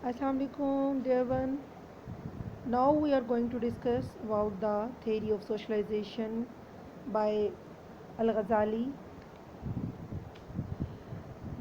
Assalamu alaikum, dear one. Now we are going to discuss about the theory of socialization by Al-Ghazali.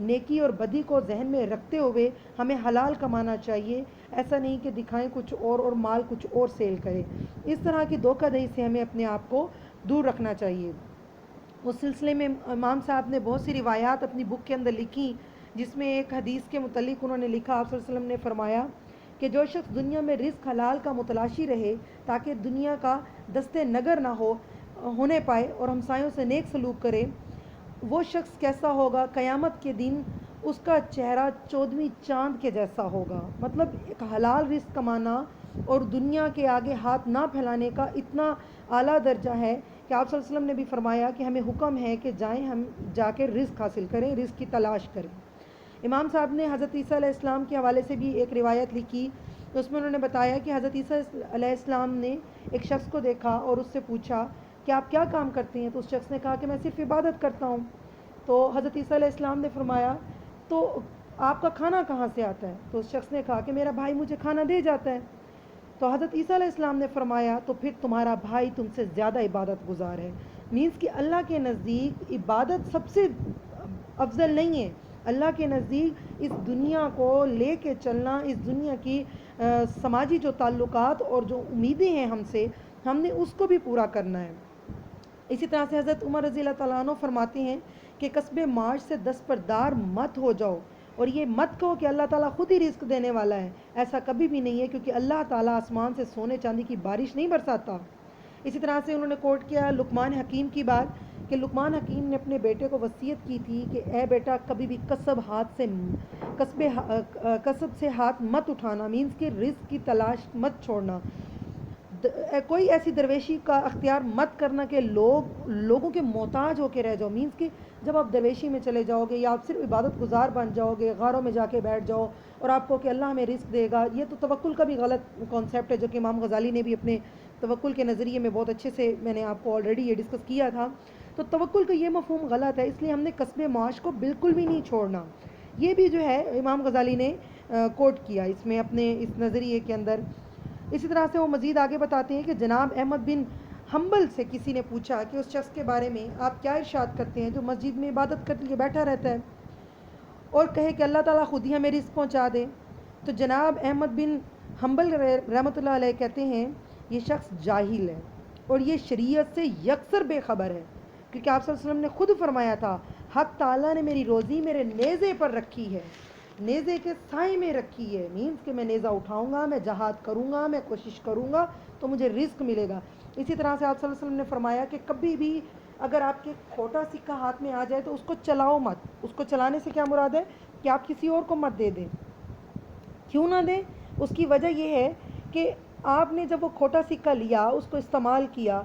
نیکی اور بدی کو ذہن میں رکھتے ہوئے ہمیں حلال کمانا چاہیے، ایسا نہیں کہ دکھائیں کچھ اور مال کچھ اور سیل کرے۔ اس طرح کی دھوکہ دہی سے ہمیں اپنے آپ کو دور رکھنا چاہیے۔ اس سلسلے میں امام صاحب نے بہت سی روایات اپنی بک کے اندر لکھی، جس میں ایک حدیث کے متعلق انہوں نے لکھا، آپ صلی اللہ علیہ وسلم نے فرمایا کہ جو شخص دنیا میں رزق حلال کا متلاشی رہے تاکہ دنیا کا دست نگر نہ ہونے پائے اور ہمسایوں سے نیک سلوک کرے، وہ شخص کیسا ہوگا؟ قیامت کے دن اس کا چہرہ 14ویں چاند کے جیسا ہوگا۔ مطلب ایک حلال رزق کمانا اور دنیا کے آگے ہاتھ نہ پھیلانے کا اتنا اعلیٰ درجہ ہے کہ آپ صلی اللہ علیہ وسلم نے بھی فرمایا کہ ہمیں حکم ہے کہ جائیں ہم جا کے رزق حاصل کریں، رزق کی تلاش کریں۔ امام صاحب نے حضرت عیسیٰ علیہ السلام کے حوالے سے بھی ایک روایت لکھی، اس میں انہوں نے بتایا کہ حضرت عیسیٰ علیہ السلام نے ایک شخص کو دیکھا اور اس سے پوچھا کہ آپ کیا کام کرتے ہیں؟ تو اس شخص نے کہا کہ میں صرف عبادت کرتا ہوں۔ تو حضرت عیسیٰ علیہ السلام نے فرمایا تو آپ کا کھانا کہاں سے آتا ہے؟ تو اس شخص نے کہا کہ میرا بھائی مجھے کھانا دے جاتا ہے۔ تو حضرت عیسیٰ علیہ السلام نے فرمایا تو پھر تمہارا بھائی تم سے زیادہ عبادت گزار ہے۔ مینس کہ اللہ کے نزدیک عبادت سب سے افضل نہیں ہے۔ اللہ کے نزدیک اس دنیا کو لے کے چلنا، اس دنیا کی سماجی جو تعلقات اور جو امیدیں ہیں ہم سے، ہم نے اس کو بھی پورا کرنا ہے۔ اسی طرح سے حضرت عمر رضی اللہ تعالیٰ عنہ فرماتے ہیں کہ کسب معاش سے دستبردار مت ہو جاؤ، اور یہ مت کہو کہ اللہ تعالیٰ خود ہی رزق دینے والا ہے، ایسا کبھی بھی نہیں ہے، کیونکہ اللہ تعالیٰ آسمان سے سونے چاندی کی بارش نہیں برساتا۔ اسی طرح سے انہوں نے کوٹ کیا لقمان حکیم کی بات کہ لقمان حکیم نے اپنے بیٹے کو وصیت کی تھی کہ اے بیٹا کبھی بھی کسب سے ہاتھ مت اٹھانا، مینس کہ رزق کی تلاش مت چھوڑنا، کوئی ایسی درویشی کا اختیار مت کرنا کہ لوگوں کے محتاج ہو کے رہ جاؤ۔ مینس کہ جب آپ درویشی میں چلے جاؤ گے یا آپ صرف عبادت گزار بن جاؤ گے، غاروں میں جا کے بیٹھ جاؤ اور آپ کو کہ اللہ ہمیں رزق دے گا، یہ تو توکل کا بھی غلط کانسیپٹ ہے، جو کہ امام غزالی نے بھی اپنے توکل کے نظریے میں بہت اچھے سے، میں نے آپ کو آلریڈی یہ ڈسکس کیا تھا۔ تو توکل کا یہ مفہوم غلط ہے، اس لیے ہم نے کسب معاش کو بالکل بھی نہیں چھوڑنا۔ یہ بھی جو ہے امام غزالی نے کوٹ کیا اس میں اپنے اس نظریے کے اندر۔ اسی طرح سے وہ مزید آگے بتاتے ہیں کہ جناب احمد بن حنبل سے کسی نے پوچھا کہ اس شخص کے بارے میں آپ کیا ارشاد کرتے ہیں جو مسجد میں عبادت کر کے بیٹھا رہتا ہے اور کہے کہ اللہ تعالیٰ خود ہی ہمیں رزق پہنچا دے؟ تو جناب احمد بن حنبل رحمۃ اللہ علیہ کہتے ہیں یہ شخص جاہل ہے اور یہ شریعت سے یکسر بے خبر ہے، کیونکہ آپ صلی اللہ علیہ وسلم نے خود فرمایا تھا حق تعالیٰ نے میری روزی میرے نیزے پر رکھی ہے، نیزے کے سائے میں رکھی ہے، مینس کہ میں نیزہ اٹھاؤں گا، میں جہاد کروں گا، میں کوشش کروں گا تو مجھے رزق ملے گا۔ اسی طرح سے آپ صلی اللہ علیہ وسلم نے فرمایا کہ کبھی بھی اگر آپ کے کھوٹا سکہ ہاتھ میں آ جائے تو اس کو چلاؤ مت۔ اس کو چلانے سے کیا مراد ہے کہ آپ کسی اور کو مت دے دیں۔ کیوں نہ دیں؟ اس کی وجہ یہ ہے کہ آپ نے جب وہ کھوٹا سکہ لیا، اس کو استعمال کیا،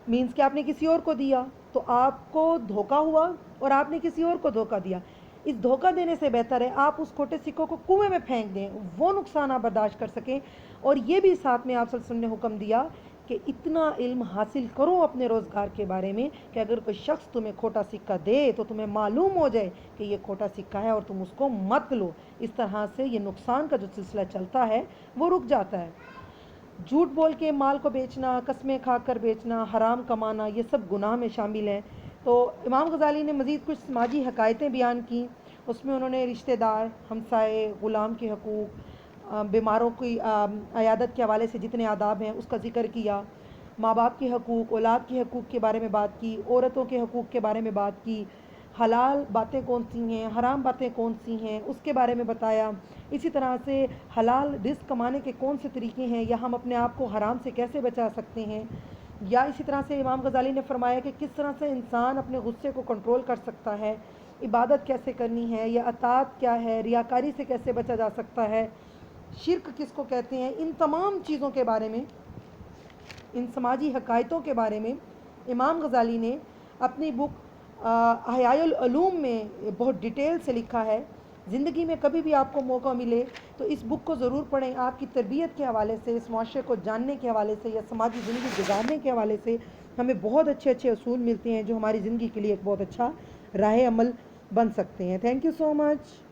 مینس کہ آپ نے کسی اور کو دیا تو آپ کو دھوکہ ہوا اور آپ نے کسی اور کو دھوکہ دیا۔ اس دھوکہ دینے سے بہتر ہے آپ اس کھوٹے سکوں کو کنویں میں پھینک دیں، وہ نقصان آپ برداشت کر سکیں۔ اور یہ بھی ساتھ میں آپ صلی اللہ علیہ وسلم نے حکم دیا کہ اتنا علم حاصل کرو اپنے روزگار کے بارے میں کہ اگر کوئی شخص تمہیں کھوٹا سکہ دے تو تمہیں معلوم ہو جائے کہ یہ کھوٹا سکہ ہے اور تم اس کو مت لو۔ اس طرح سے یہ نقصان کا جو سلسلہ چلتا ہے وہ رک جاتا ہے۔ جھوٹ بول کے مال کو بیچنا، قسمیں کھا کر بیچنا، حرام کمانا، یہ سب گناہ میں شامل ہیں۔ تو امام غزالی نے مزید کچھ سماجی حقائقیں بیان کی، اس میں انہوں نے رشتہ دار، ہمسائے، غلام کے حقوق، بیماروں کی عیادت کے حوالے سے جتنے آداب ہیں اس کا ذکر کیا، ماں باپ کے حقوق، اولاد کے حقوق کے بارے میں بات کی، عورتوں کے حقوق کے بارے میں بات کی، حلال باتیں کون سی ہیں، حرام باتیں کون سی ہیں اس کے بارے میں بتایا۔ اسی طرح سے حلال رزق کمانے کے کون سے طریقے ہیں یا ہم اپنے آپ کو حرام سے کیسے بچا سکتے ہیں، یا اسی طرح سے امام غزالی نے فرمایا کہ کس طرح سے انسان اپنے غصے کو کنٹرول کر سکتا ہے، عبادت کیسے کرنی ہے، یا اطاعت کیا ہے، ریاکاری سے کیسے بچا جا سکتا ہے، شرک کس کو کہتے ہیں، ان تمام چیزوں کے بارے میں، ان سماجی حقائقوں کے بارے میں امام غزالی نے اپنی بک احیاء العلوم میں بہت ڈیٹیل سے لکھا ہے۔ زندگی میں کبھی بھی آپ کو موقع ملے تو اس بک کو ضرور پڑھیں۔ آپ کی تربیت کے حوالے سے، اس معاشرے کو جاننے کے حوالے سے یا سماجی زندگی گزارنے کے حوالے سے ہمیں بہت اچھے اچھے اصول ملتے ہیں جو ہماری زندگی کے لیے ایک بہت اچھا راہ عمل بن سکتے ہیں۔ Thank you so much.